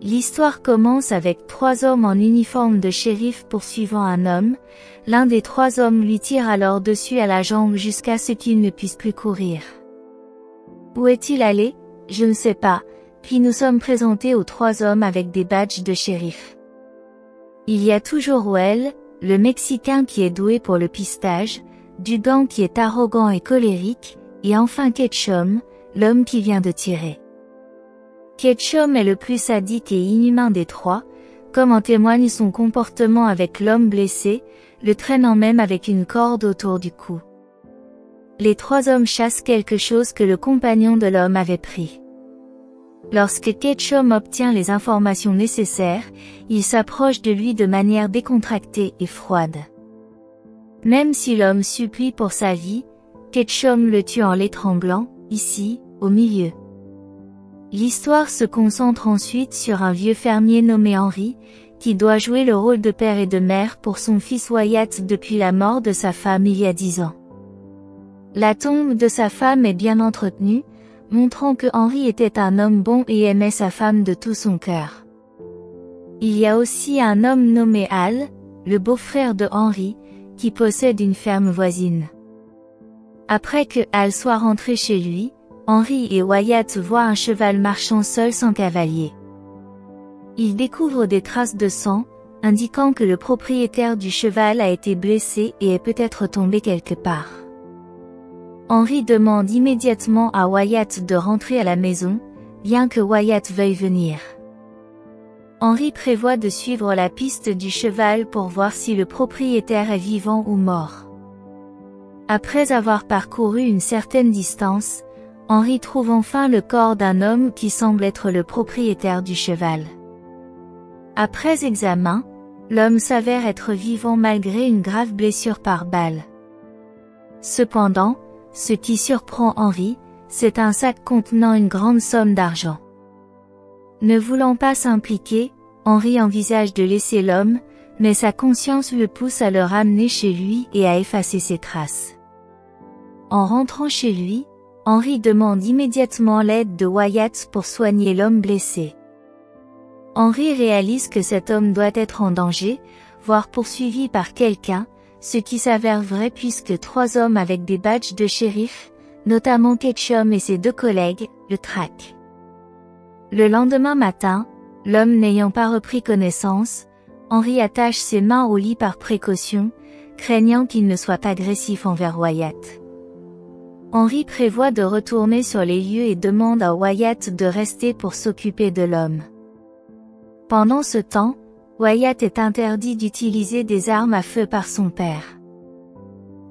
L'histoire commence avec 3 hommes en uniforme de shérif poursuivant un homme. L'un des 3 hommes lui tire alors dessus à la jambe jusqu'à ce qu'il ne puisse plus courir. Où est-il allé? Je ne sais pas. Puis nous sommes présentés aux 3 hommes avec des badges de shérif. Il y a toujours Well, le Mexicain qui est doué pour le pistage, Dugan qui est arrogant et colérique, et enfin Ketchum, l'homme qui vient de tirer. Ketchum est le plus sadique et inhumain des 3, comme en témoigne son comportement avec l'homme blessé, le traînant même avec une corde autour du cou. Les 3 hommes chassent quelque chose que le compagnon de l'homme avait pris. Lorsque Ketchum obtient les informations nécessaires, il s'approche de lui de manière décontractée et froide. Même si l'homme supplie pour sa vie, Ketchum le tue en l'étranglant, ici, au milieu. L'histoire se concentre ensuite sur un vieux fermier nommé Henry, qui doit jouer le rôle de père et de mère pour son fils Wyatt depuis la mort de sa femme il y a 10 ans. La tombe de sa femme est bien entretenue, montrant que Henry était un homme bon et aimait sa femme de tout son cœur. Il y a aussi un homme nommé Al, le beau-frère de Henry, qui possède une ferme voisine. Après que Al soit rentré chez lui, Henry et Wyatt voient un cheval marchant seul sans cavalier. Ils découvrent des traces de sang, indiquant que le propriétaire du cheval a été blessé et est peut-être tombé quelque part. Henry demande immédiatement à Wyatt de rentrer à la maison, bien que Wyatt veuille venir. Henry prévoit de suivre la piste du cheval pour voir si le propriétaire est vivant ou mort. Après avoir parcouru une certaine distance, Henry trouve enfin le corps d'un homme qui semble être le propriétaire du cheval. Après examen, l'homme s'avère être vivant malgré une grave blessure par balle. Cependant, ce qui surprend Henry, c'est un sac contenant une grande somme d'argent. Ne voulant pas s'impliquer, Henry envisage de laisser l'homme, mais sa conscience le pousse à le ramener chez lui et à effacer ses traces. En rentrant chez lui, Henry demande immédiatement l'aide de Wyatt pour soigner l'homme blessé. Henry réalise que cet homme doit être en danger, voire poursuivi par quelqu'un, ce qui s'avère vrai puisque 3 hommes avec des badges de shérif, notamment Ketchum et ses 2 collègues, le traquent. Le lendemain matin, l'homme n'ayant pas repris connaissance, Henry attache ses mains au lit par précaution, craignant qu'il ne soit agressif envers Wyatt. Henry prévoit de retourner sur les lieux et demande à Wyatt de rester pour s'occuper de l'homme. Pendant ce temps, Wyatt est interdit d'utiliser des armes à feu par son père.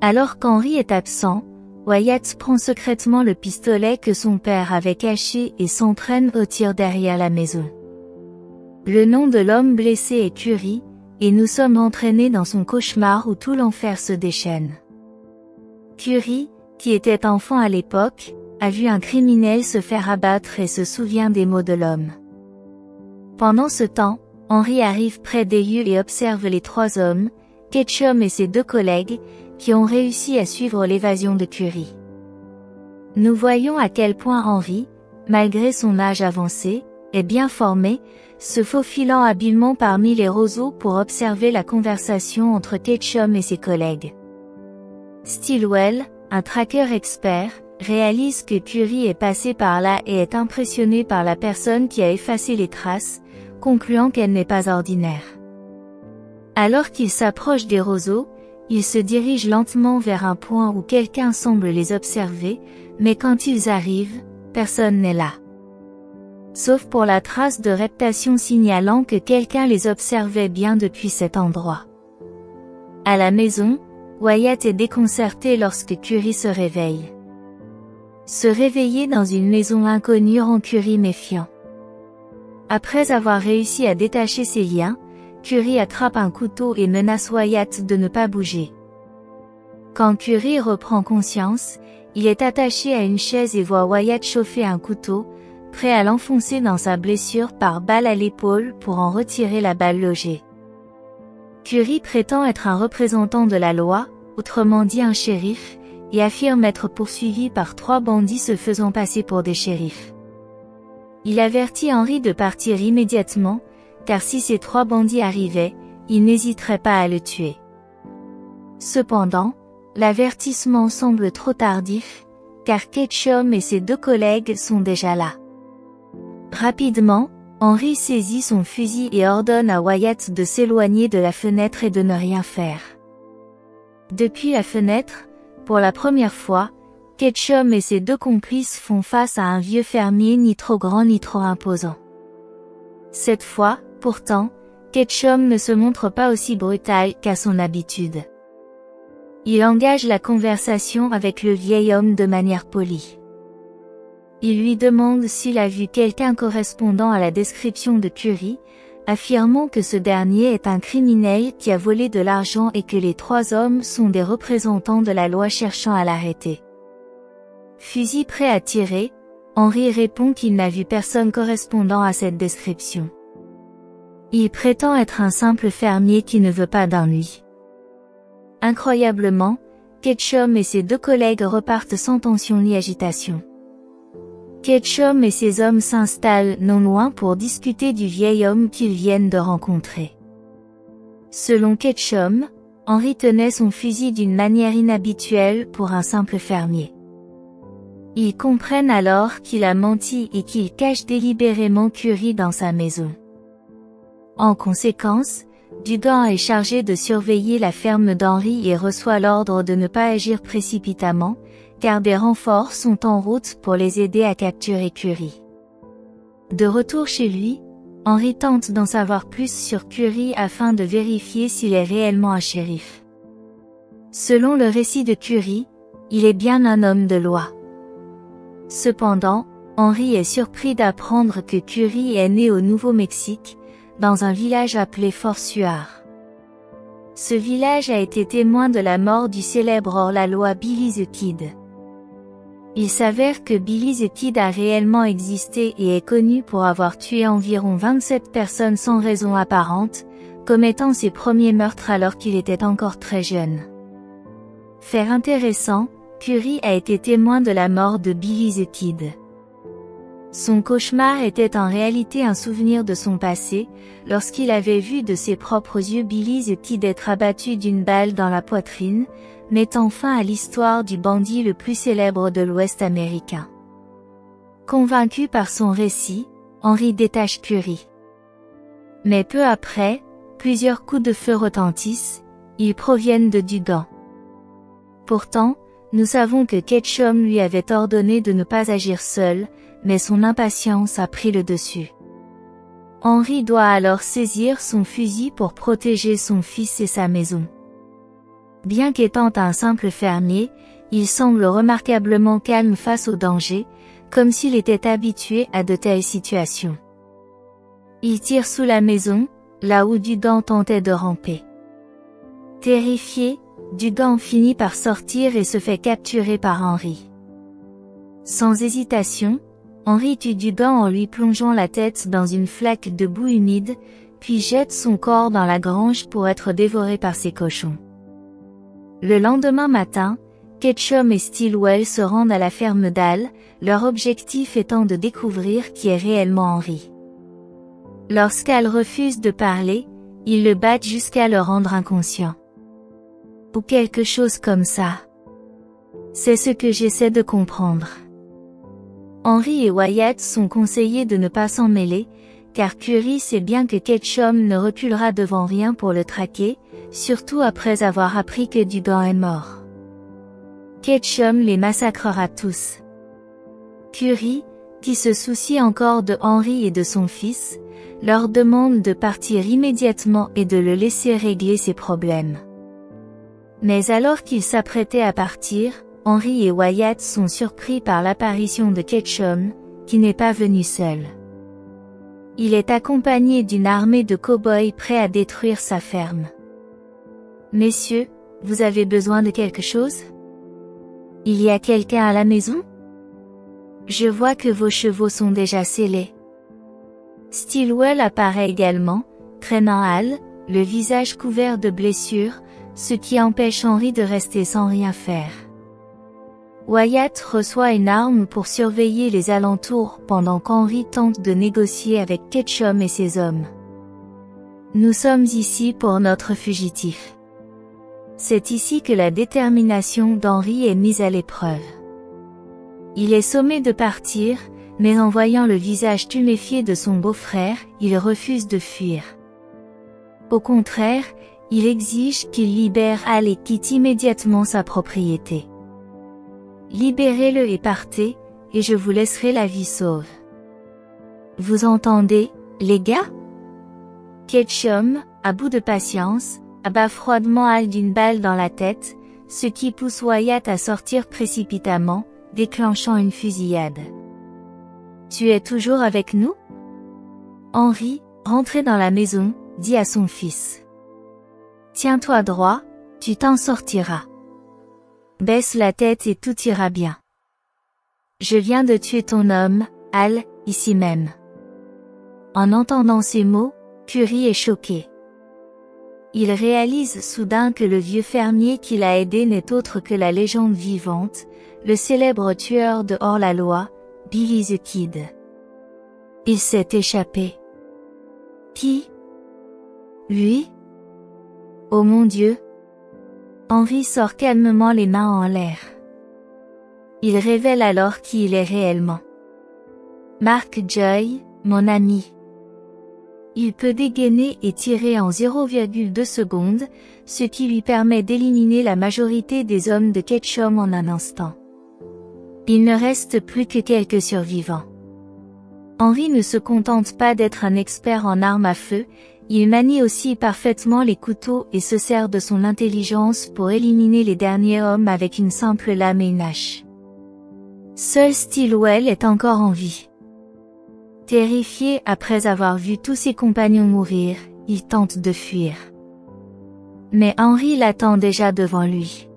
Alors qu'Henry est absent, Wyatt prend secrètement le pistolet que son père avait caché et s'entraîne au tir derrière la maison. Le nom de l'homme blessé est Curry, et nous sommes entraînés dans son cauchemar où tout l'enfer se déchaîne. Curry, qui était enfant à l'époque, a vu un criminel se faire abattre et se souvient des mots de l'homme. Pendant ce temps, Henry arrive près des lieux et observe les 3 hommes, Ketchum et ses 2 collègues, qui ont réussi à suivre l'évasion de Curry. Nous voyons à quel point Henry, malgré son âge avancé, est bien formé, se faufilant habilement parmi les roseaux pour observer la conversation entre Ketchum et ses collègues. Stilwell, un traqueur expert, réalise que Curry est passé par là et est impressionné par la personne qui a effacé les traces, concluant qu'elle n'est pas ordinaire. Alors qu'ils s'approchent des roseaux, ils se dirigent lentement vers un point où quelqu'un semble les observer, mais quand ils arrivent, personne n'est là. Sauf pour la trace de reptation signalant que quelqu'un les observait bien depuis cet endroit. À la maison, Wyatt est déconcerté lorsque Curry se réveille. Se réveiller dans une maison inconnue rend Curry méfiant. Après avoir réussi à détacher ses liens, Curry attrape un couteau et menace Wyatt de ne pas bouger. Quand Curry reprend conscience, il est attaché à une chaise et voit Wyatt chauffer un couteau, prêt à l'enfoncer dans sa blessure par balle à l'épaule pour en retirer la balle logée. Curry prétend être un représentant de la loi, autrement dit un shérif, et affirme être poursuivi par 3 bandits se faisant passer pour des shérifs. Il avertit Henry de partir immédiatement, car si ces 3 bandits arrivaient, il n'hésiterait pas à le tuer. Cependant, l'avertissement semble trop tardif, car Ketchum et ses 2 collègues sont déjà là. Rapidement, Henry saisit son fusil et ordonne à Wyatt de s'éloigner de la fenêtre et de ne rien faire. Depuis la fenêtre, pour la première fois, Ketchum et ses 2 complices font face à un vieux fermier ni trop grand ni trop imposant. Cette fois, pourtant, Ketchum ne se montre pas aussi brutal qu'à son habitude. Il engage la conversation avec le vieil homme de manière polie. Il lui demande s'il a vu quelqu'un correspondant à la description de Curry, affirmant que ce dernier est un criminel qui a volé de l'argent et que les 3 hommes sont des représentants de la loi cherchant à l'arrêter. Fusil prêt à tirer, Henry répond qu'il n'a vu personne correspondant à cette description. Il prétend être un simple fermier qui ne veut pas d'un lui. Incroyablement, Ketchum et ses 2 collègues repartent sans tension ni agitation. Ketchum et ses hommes s'installent non loin pour discuter du vieil homme qu'ils viennent de rencontrer. Selon Ketchum, Henry tenait son fusil d'une manière inhabituelle pour un simple fermier. Ils comprennent alors qu'il a menti et qu'il cache délibérément Curry dans sa maison. En conséquence, Dugan est chargé de surveiller la ferme d'Henry et reçoit l'ordre de ne pas agir précipitamment, car des renforts sont en route pour les aider à capturer Curry. De retour chez lui, Henry tente d'en savoir plus sur Curry afin de vérifier s'il est réellement un shérif. Selon le récit de Curry, il est bien un homme de loi. Cependant, Henry est surpris d'apprendre que Curry est né au Nouveau-Mexique, dans un village appelé Fort Suar. Ce village a été témoin de la mort du célèbre hors-la-loi Billy the Kid. Il s'avère que Billy the Kid a réellement existé et est connu pour avoir tué environ 27 personnes sans raison apparente, commettant ses premiers meurtres alors qu'il était encore très jeune. Fait intéressant, Curry a été témoin de la mort de Billy the Kid. Son cauchemar était en réalité un souvenir de son passé, lorsqu'il avait vu de ses propres yeux Billy the Kid être abattu d'une balle dans la poitrine, mettant fin à l'histoire du bandit le plus célèbre de l'Ouest américain. Convaincu par son récit, Henry détache Curry. Mais peu après, plusieurs coups de feu retentissent, ils proviennent de Dugan. Pourtant, nous savons que Ketchum lui avait ordonné de ne pas agir seul, mais son impatience a pris le dessus. Henry doit alors saisir son fusil pour protéger son fils et sa maison. Bien qu'étant un simple fermier, il semble remarquablement calme face au danger, comme s'il était habitué à de telles situations. Il tire sous la maison, là où Dugan tentait de ramper. Terrifié, Dugan finit par sortir et se fait capturer par Henry. Sans hésitation, Henry tue Dugan en lui plongeant la tête dans une flaque de boue humide, puis jette son corps dans la grange pour être dévoré par ses cochons. Le lendemain matin, Ketchum et Stilwell se rendent à la ferme d'Al, leur objectif étant de découvrir qui est réellement Henry. Lorsqu'Al refuse de parler, ils le battent jusqu'à le rendre inconscient. Ou quelque chose comme ça. C'est ce que j'essaie de comprendre. Henry et Wyatt sont conseillés de ne pas s'en mêler, car Curry sait bien que Ketchum ne reculera devant rien pour le traquer, surtout après avoir appris que Dugan est mort. Ketchum les massacrera tous. Curry, qui se soucie encore de Henry et de son fils, leur demande de partir immédiatement et de le laisser régler ses problèmes. Mais alors qu'ils s'apprêtaient à partir, Henry et Wyatt sont surpris par l'apparition de Ketchum, qui n'est pas venu seul. Il est accompagné d'une armée de cow-boys prêts à détruire sa ferme. « Messieurs, vous avez besoin de quelque chose? Il y a quelqu'un à la maison? Je vois que vos chevaux sont déjà sellés. » Stilwell apparaît également, traînant Al, le visage couvert de blessures, ce qui empêche Henry de rester sans rien faire. Wyatt reçoit une arme pour surveiller les alentours pendant qu'Henry tente de négocier avec Ketchum et ses hommes. Nous sommes ici pour notre fugitif. C'est ici que la détermination d'Henry est mise à l'épreuve. Il est sommé de partir, mais en voyant le visage tuméfié de son beau-frère, il refuse de fuir. Au contraire, il exige qu'il libère Al et quitte immédiatement sa propriété. Libérez-le et partez, et je vous laisserai la vie sauve. Vous entendez, les gars? Ketchum, à bout de patience, abat froidement Al d'une balle dans la tête, ce qui pousse Wyatt à sortir précipitamment, déclenchant une fusillade. Tu es toujours avec nous? Henry, rentré dans la maison, dit à son fils. Tiens-toi droit, tu t'en sortiras. Baisse la tête et tout ira bien. Je viens de tuer ton homme, Al, ici même. En entendant ces mots, Curry est choqué. Il réalise soudain que le vieux fermier qui l'a aidé n'est autre que la légende vivante, le célèbre tueur de hors-la-loi, Billy the Kid. Il s'est échappé. Qui? Lui? Oh mon Dieu! Henry sort calmement les mains en l'air. Il révèle alors qui il est réellement. Mark Joy, mon ami. Il peut dégainer et tirer en 0,2 secondes, ce qui lui permet d'éliminer la majorité des hommes de Ketchum en un instant. Il ne reste plus que quelques survivants. Henry ne se contente pas d'être un expert en armes à feu, il manie aussi parfaitement les couteaux et se sert de son intelligence pour éliminer les derniers hommes avec une simple lame et une hache. Seul Stillwell est encore en vie. Terrifié après avoir vu tous ses compagnons mourir, il tente de fuir. Mais Henry l'attend déjà devant lui.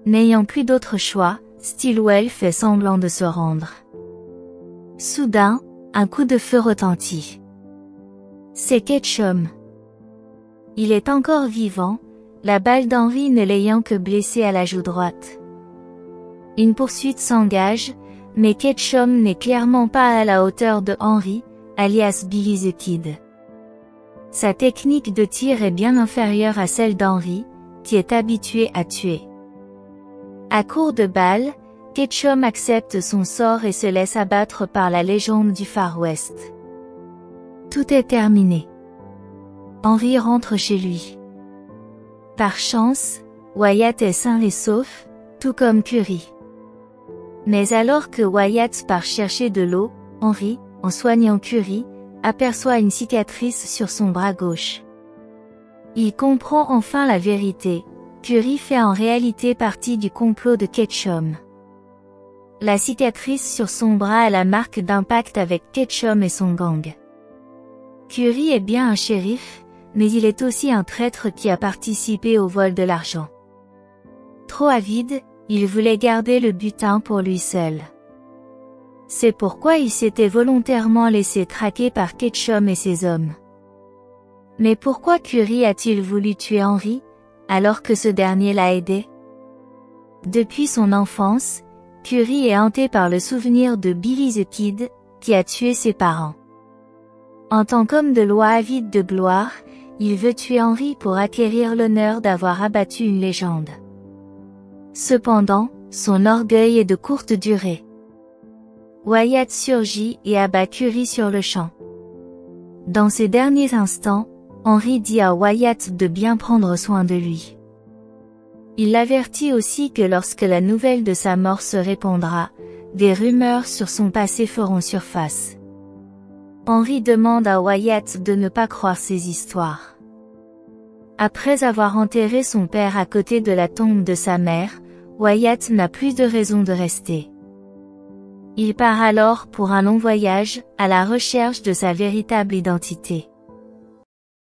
N'ayant plus d'autre choix, Stillwell fait semblant de se rendre. Soudain, un coup de feu retentit. C'est Ketchum. Il est encore vivant, la balle d'Henry ne l'ayant que blessé à la joue droite. Une poursuite s'engage, mais Ketchum n'est clairement pas à la hauteur de Henry, alias Billy the Kid. Sa technique de tir est bien inférieure à celle d'Henry, qui est habitué à tuer. À court de balles, Ketchum accepte son sort et se laisse abattre par la légende du Far West. Tout est terminé. Henry rentre chez lui. Par chance, Wyatt est sain et sauf, tout comme Curry. Mais alors que Wyatt part chercher de l'eau, Henry, en soignant Curry, aperçoit une cicatrice sur son bras gauche. Il comprend enfin la vérité, Curry fait en réalité partie du complot de Ketchum. La cicatrice sur son bras est la marque d'impact avec Ketchum et son gang. Curry est bien un shérif, mais il est aussi un traître qui a participé au vol de l'argent. Trop avide, il voulait garder le butin pour lui seul. C'est pourquoi il s'était volontairement laissé traquer par Ketchum et ses hommes. Mais pourquoi Curry a-t-il voulu tuer Henry, alors que ce dernier l'a aidé? Depuis son enfance, Curry est hanté par le souvenir de Billy the Kid, qui a tué ses parents. En tant qu'homme de loi avide de gloire, il veut tuer Henry pour acquérir l'honneur d'avoir abattu une légende. Cependant, son orgueil est de courte durée. Wyatt surgit et abat Curry sur le champ. Dans ces derniers instants, Henry dit à Wyatt de bien prendre soin de lui. Il l'avertit aussi que lorsque la nouvelle de sa mort se répandra, des rumeurs sur son passé feront surface. Henry demande à Wyatt de ne pas croire ces histoires. Après avoir enterré son père à côté de la tombe de sa mère, Wyatt n'a plus de raison de rester. Il part alors pour un long voyage, à la recherche de sa véritable identité.